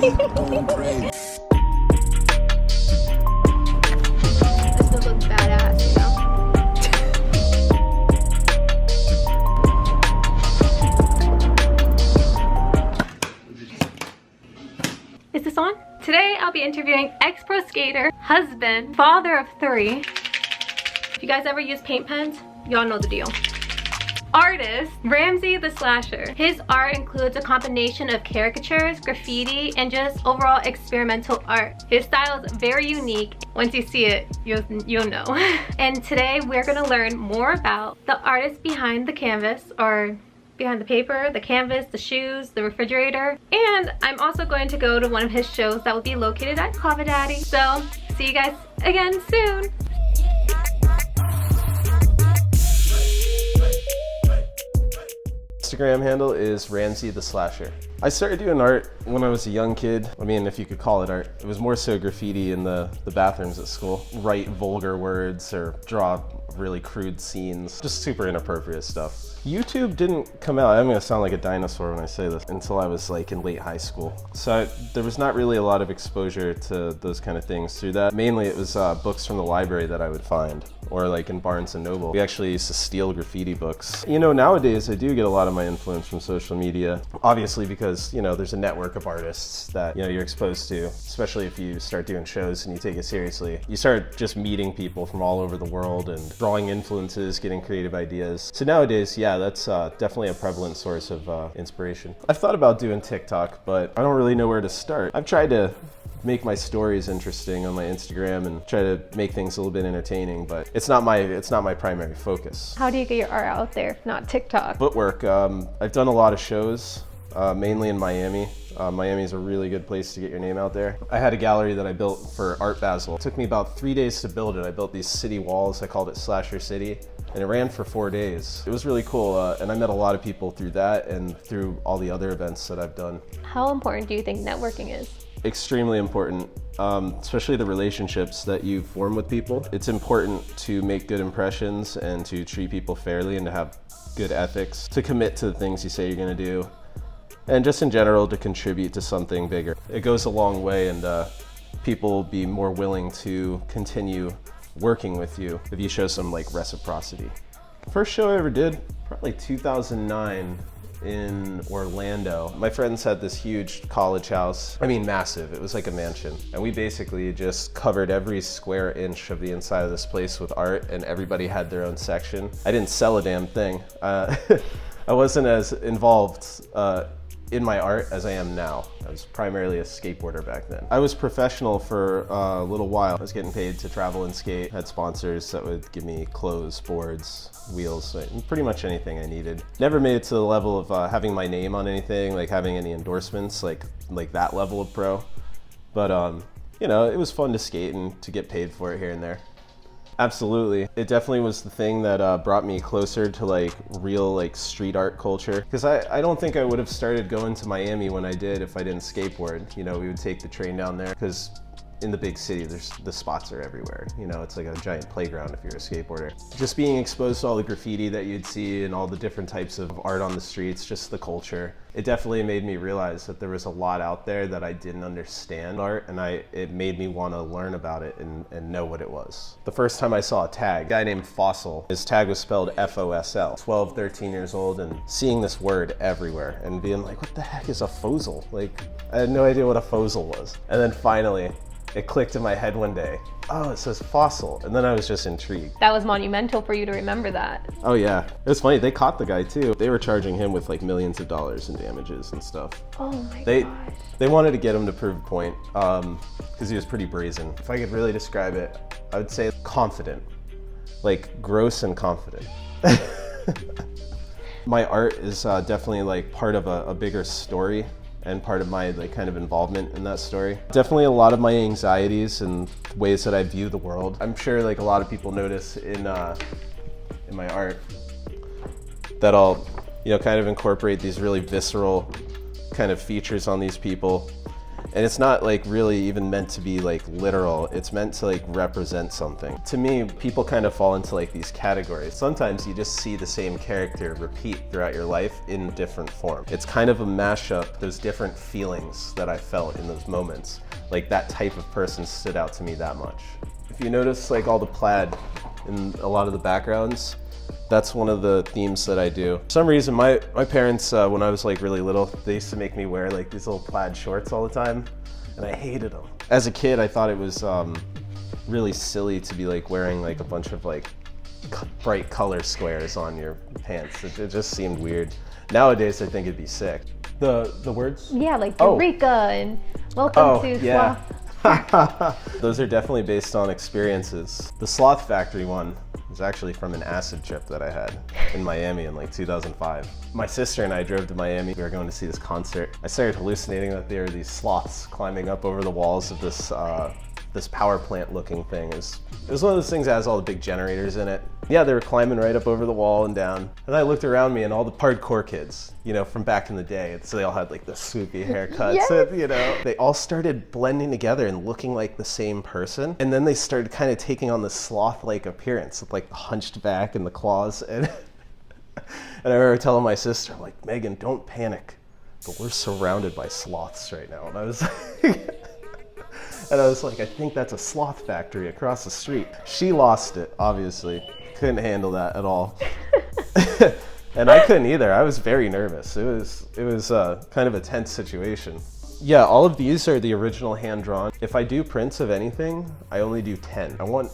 Going crazy. This would look badass, you know? Is this on? Today I'll be interviewing ex-pro skater, husband, father of 3. If you guys ever use paint pens, y'all know the deal. Artist Ramsey the Slasher. His art includes a combination of caricatures, graffiti, and just overall experimental art. His style is very unique. Once you see it, you'll know. And today we're gonna learn more about the artist behind the canvas, or behind the paper, the canvas, the shoes, the refrigerator. And I'm also going to go to one of his shows that will be located at Kava Daddy. So see you guys again soon. Instagram handle is Ramsey the Slasher. I started doing art when I was a young kid. I mean, if you could call it art. It was more so graffiti in the bathrooms at school. Write vulgar words or draw really crude scenes. Just super inappropriate stuff. YouTube didn't come out, I'm gonna sound like a dinosaur when I say this, until I was like in late high school. So there was not really a lot of exposure to those kind of things through that. Mainly it was books from the library that I would find, or like in Barnes & Noble. We actually used to steal graffiti books. You know, nowadays I do get a lot of my influence from social media, obviously because, you know, there's a network of artists that, you know, you're exposed to, especially if you start doing shows and you take it seriously. You start just meeting people from all over the world and drawing influences, getting creative ideas. So nowadays, yeah, that's definitely a prevalent source of inspiration. I've thought about doing TikTok, but I don't really know where to start. I've tried to make my stories interesting on my Instagram and try to make things a little bit entertaining, but it's not my primary focus. How do you get your art out there if not TikTok? Footwork. I've done a lot of shows, mainly in Miami. Miami is a really good place to get your name out there. I had a gallery that I built for Art Basel. It took me about 3 days to build it. I built these city walls. I called it Slasher City, and it ran for 4 days. It was really cool, and I met a lot of people through that and through all the other events that I've done. How important do you think networking is? Extremely important, especially the relationships that you form with people. It's important to make good impressions and to treat people fairly and to have good ethics, to commit to the things you say you're gonna do, and just in general to contribute to something bigger. It goes a long way, and people will be more willing to continue working with you if you show some like reciprocity. First show I ever did, probably 2009 in Orlando. My friends had this huge college house. I mean, massive. It was like a mansion. And we basically just covered every square inch of the inside of this place with art, and everybody had their own section. I didn't sell a damn thing. I wasn't as involved in my art as I am now. I was primarily a skateboarder back then. I was professional for a little while. I was getting paid to travel and skate. I had sponsors that would give me clothes, boards, wheels, pretty much anything I needed. Never made it to the level of having my name on anything, like having any endorsements, like that level of pro. But you know, it was fun to skate and to get paid for it here and there. Absolutely. It definitely was the thing that brought me closer to like real like street art culture. Because I don't think I would have started going to Miami when I did if I didn't skateboard. You know, we would take the train down there because in the big city, the spots are everywhere. You know, it's like a giant playground if you're a skateboarder. Just being exposed to all the graffiti that you'd see and all the different types of art on the streets, just the culture. It definitely made me realize that there was a lot out there that I didn't understand art, and it made me want to learn about it and know what it was. The first time I saw a tag, a guy named Fossil, his tag was spelled F-O-S-L. 12, 13 years old, and seeing this word everywhere and being like, what the heck is a fossil? Like, I had no idea what a fossil was. And then finally, it clicked in my head one day. Oh, it says fossil. And then I was just intrigued. That was monumental for you to remember that. Oh yeah. It was funny, they caught the guy too. They were charging him with like millions of dollars in damages and stuff. Oh my gosh. They wanted to get him to prove a point because he was pretty brazen. If I could really describe it, I would say confident. Like gross and confident. My art is definitely like part of a bigger story and part of my like kind of involvement in that story. Definitely a lot of my anxieties and ways that I view the world. I'm sure like a lot of people notice in my art that I'll, you know, kind of incorporate these really visceral kind of features on these people. And it's not like really even meant to be like literal. It's meant to like represent something. To me, people kind of fall into like these categories. Sometimes you just see the same character repeat throughout your life in different form. It's kind of a mashup, those different feelings that I felt in those moments. Like that type of person stood out to me that much. If you notice like all the plaid in a lot of the backgrounds, that's one of the themes that I do. For some reason, my parents, when I was like really little, they used to make me wear like these little plaid shorts all the time, and I hated them. As a kid, I thought it was really silly to be like wearing like a bunch of like bright color squares on your pants. It just seemed weird. Nowadays, I think it'd be sick. The words? Yeah, like Eureka and welcome to Sloth. Those are definitely based on experiences. The Sloth Factory one was actually from an acid trip that I had in Miami in like 2005. My sister and I drove to Miami. We were going to see this concert. I started hallucinating that there were these sloths climbing up over the walls of this this power plant looking thing. It was one of those things that has all the big generators in it. Yeah, they were climbing right up over the wall and down. And I looked around me and all the hardcore kids, you know, from back in the day, so they all had like the swoopy haircuts, yes. And, you know, they all started blending together and looking like the same person. And then they started kind of taking on the sloth-like appearance with like the hunched back and the claws. And, and I remember telling my sister, I'm like, Megan, don't panic, but we're surrounded by sloths right now. And I was like, I think that's a sloth factory across the street. She lost it, obviously. Couldn't handle that at all. And I couldn't either. I was very nervous. It was kind of a tense situation. Yeah, all of these are the original hand-drawn. If I do prints of anything, I only do 10. I want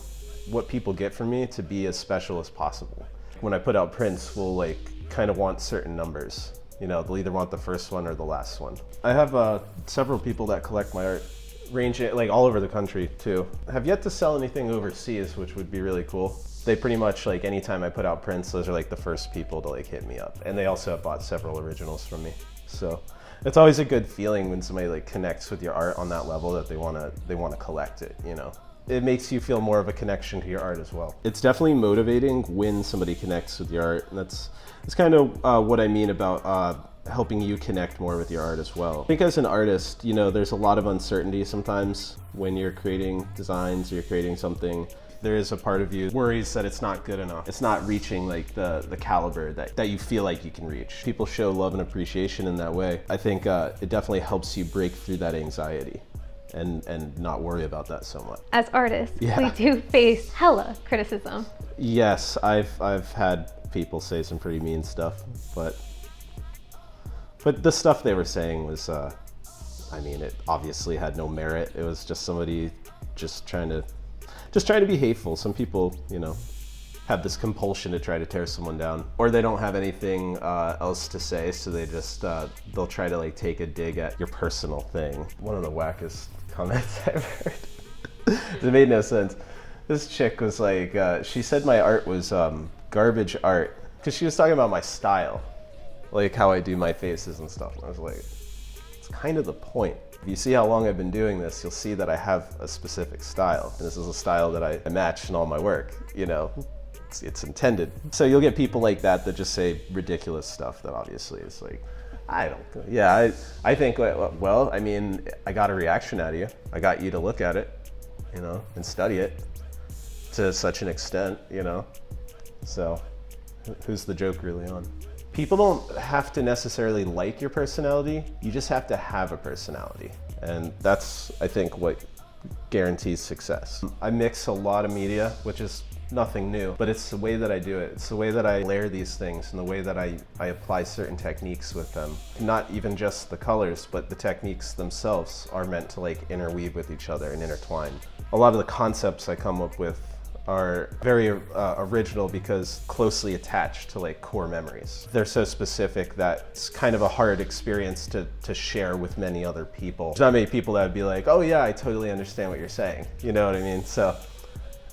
what people get from me to be as special as possible. When I put out prints, we'll like kind of want certain numbers. You know, they'll either want the first one or the last one. I have several people that collect my art, ranging like all over the country too. I have yet to sell anything overseas, which would be really cool. They pretty much like anytime I put out prints, those are like the first people to like hit me up. And they also have bought several originals from me. So it's always a good feeling when somebody like connects with your art on that level that they wanna collect it, you know. It makes you feel more of a connection to your art as well. It's definitely motivating when somebody connects with your art. And that's kind of what I mean about helping you connect more with your art as well. I think as an artist, you know, there's a lot of uncertainty sometimes when you're creating designs or you're creating something. There is a part of you worries that it's not good enough. It's not reaching like the caliber that you feel like you can reach. People show love and appreciation in that way. I think it definitely helps you break through that anxiety and not worry about that so much. As artists, we do face hella criticism. Yes, I've had people say some pretty mean stuff, but the stuff they were saying was, I mean, it obviously had no merit. It was just somebody just trying to be hateful. Some people, you know, have this compulsion to try to tear someone down, or they don't have anything else to say, so they just they'll try to like take a dig at your personal thing. One of the wackest comments I've heard. It made no sense. This chick was like, she said my art was garbage art because she was talking about my style, like how I do my faces and stuff. And I was like, it's kind of the point. If you see how long I've been doing this, you'll see that I have a specific style. And this is a style that I match in all my work, you know. It's intended. So you'll get people like that just say ridiculous stuff that obviously is like, I think, well, I mean, I got a reaction out of you. I got you to look at it, you know, and study it to such an extent, you know. So who's the joke really on? People don't have to necessarily like your personality. You just have to have a personality. And that's, I think, what guarantees success. I mix a lot of media, which is nothing new, but it's the way that I do it. It's the way that I layer these things and the way that I apply certain techniques with them. Not even just the colors, but the techniques themselves are meant to like interweave with each other and intertwine. A lot of the concepts I come up with are very original because closely attached to like core memories. They're so specific that it's kind of a hard experience to share with many other people. There's not many people that would be like, oh yeah, I totally understand what you're saying. You know what I mean? So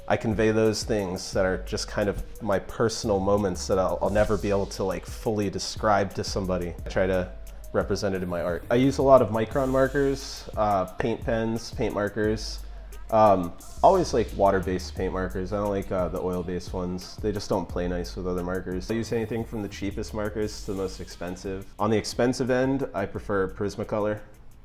I convey those things that are just kind of my personal moments that I'll never be able to like fully describe to somebody. I try to represent it in my art. I use a lot of micron markers, paint pens, paint markers. Always like water-based paint markers. I don't like the oil-based ones. They just don't play nice with other markers. I use anything from the cheapest markers to the most expensive. On the expensive end, I prefer Prismacolor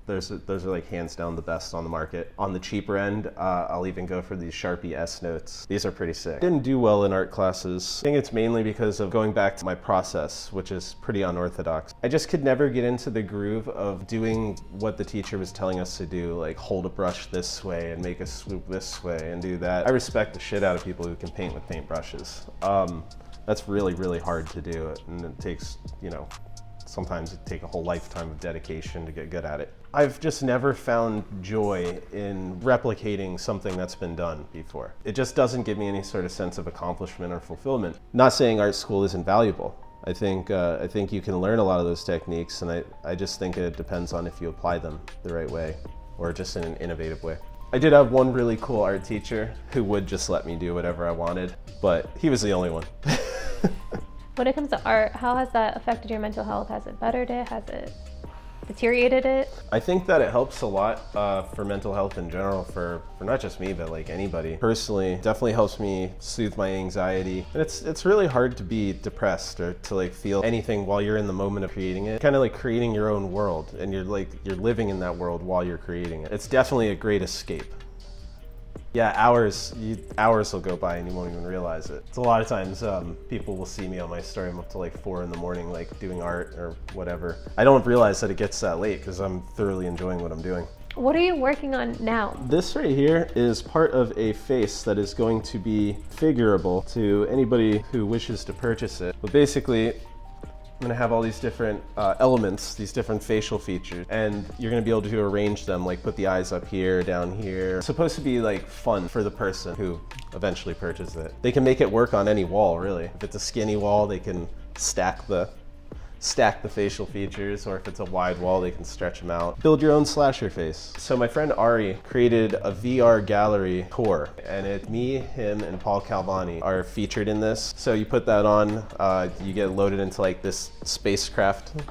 Those are like hands down the best on the market. On the cheaper end, I'll even go for these Sharpie S notes. These are pretty sick. Didn't do well in art classes. I think it's mainly because of going back to my process, which is pretty unorthodox. I just could never get into the groove of doing what the teacher was telling us to do, like hold a brush this way and make a swoop this way and do that. I respect the shit out of people who can paint with paintbrushes. That's really, really hard to do, and it takes, you know, sometimes it takes a whole lifetime of dedication to get good at it. I've just never found joy in replicating something that's been done before. It just doesn't give me any sort of sense of accomplishment or fulfillment. Not saying art school isn't valuable. I think you can learn a lot of those techniques, and I just think it depends on if you apply them the right way or just in an innovative way. I did have one really cool art teacher who would just let me do whatever I wanted, but he was the only one. When it comes to art, how has that affected your mental health? Has it bettered it? Has it deteriorated it? I think that it helps a lot for mental health in general, for not just me, but like anybody. Personally, it definitely helps me soothe my anxiety. And it's really hard to be depressed or to like feel anything while you're in the moment of creating it. Kind of like creating your own world, and you're living in that world while you're creating it. It's definitely a great escape. Yeah, hours will go by and you won't even realize it. It's a lot of times people will see me on my story. I'm up to like 4 in the morning, like doing art or whatever. I don't realize that it gets that late because I'm thoroughly enjoying what I'm doing. What are you working on now? This right here is part of a face that is going to be figurable to anybody who wishes to purchase it. But basically, I'm gonna have all these different elements, these different facial features, and you're gonna be able to arrange them, like put the eyes up here, down here. It's supposed to be like fun for the person who eventually purchases it. They can make it work on any wall, really. If it's a skinny wall, they can stack the facial features, or if it's a wide wall, they can stretch them out. Build your own slasher face. So my friend Ari created a VR gallery tour, and me, him, and Paul Calvani are featured in this. So you put that on, you get loaded into like this spacecraft,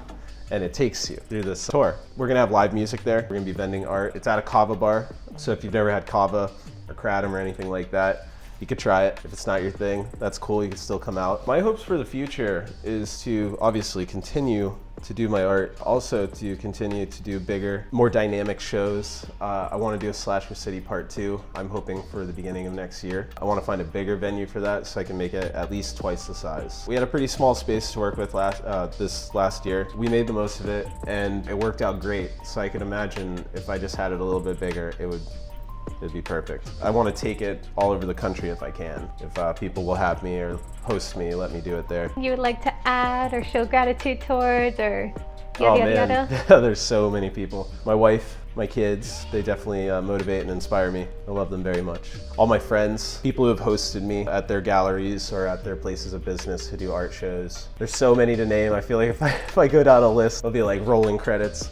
and it takes you through this tour. We're gonna have live music there. We're gonna be vending art. It's at a kava bar, so if you've never had kava or kratom or anything like that, you could try it. If it's not your thing, that's cool, you can still come out. My hopes for the future is to obviously continue to do my art, also to continue to do bigger, more dynamic shows. I want to do a Slasher City Part 2. I'm hoping for the beginning of next year. I want to find a bigger venue for that so I can make it at least twice the size. We had a pretty small space to work with this last year. We made the most of it and it worked out great. So I could imagine if I just had it a little bit bigger, it'd be perfect. I want to take it all over the country if I can. If people will have me or host me, let me do it there. You would like to add or show gratitude towards, or yada, yada? There's so many people. My wife, my kids, they definitely motivate and inspire me. I love them very much. All my friends, people who have hosted me at their galleries or at their places of business who do art shows. There's so many to name. I feel like if I go down a list, it'll be like rolling credits.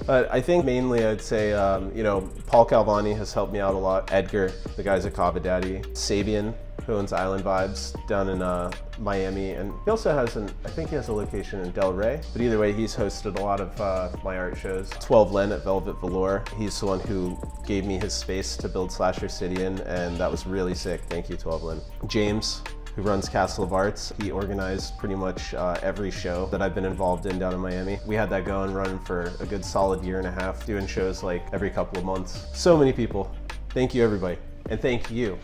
But I think mainly I'd say, you know, Paul Calvani has helped me out a lot. Edgar, the guys at Kava Daddy. Sabian, who owns Island Vibes down in Miami. And he also has I think he has a location in Del Rey. But either way, he's hosted a lot of my art shows. 12 Len at Velvet Velour. He's the one who gave me his space to build Slasher City in, and that was really sick. Thank you, 12 Len. James, who runs Castle of Arts. He organized pretty much every show that I've been involved in down in Miami. We had that going running for a good solid year and a half, doing shows like every couple of months. So many people. Thank you, everybody. And thank you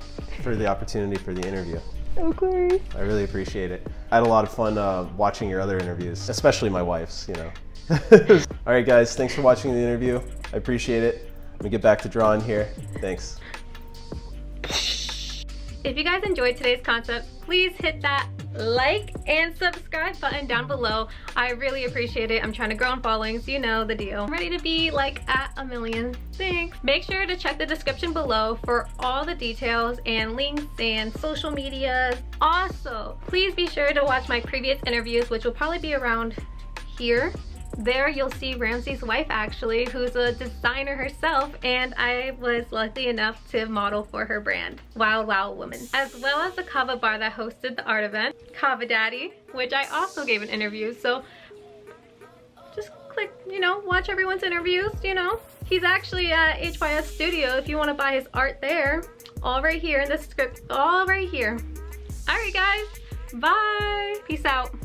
for the opportunity for the interview. Of course. I really appreciate it. I had a lot of fun watching your other interviews, especially my wife's, you know. All right, guys, thanks for watching the interview. I appreciate it. Let me get back to drawing here. Thanks. If you guys enjoyed today's concept, please hit that like and subscribe button down below. I really appreciate it. I'm trying to grow in followings, you know the deal. I'm ready to be like at 1 million. Thanks. Make sure to check the description below for all the details and links and social medias. Also, please be sure to watch my previous interviews, which will probably be around here. There you'll see Ramsey's wife, actually, who's a designer herself, and I was lucky enough to model for her brand, Wild Wild Woman. As well as the Kava bar that hosted the art event, Kava Daddy, which I also gave an interview, so just click, you know, watch everyone's interviews, you know. He's actually at HYS Studio if you want to buy his art there. All right here in the script, all right here. Alright guys, bye! Peace out.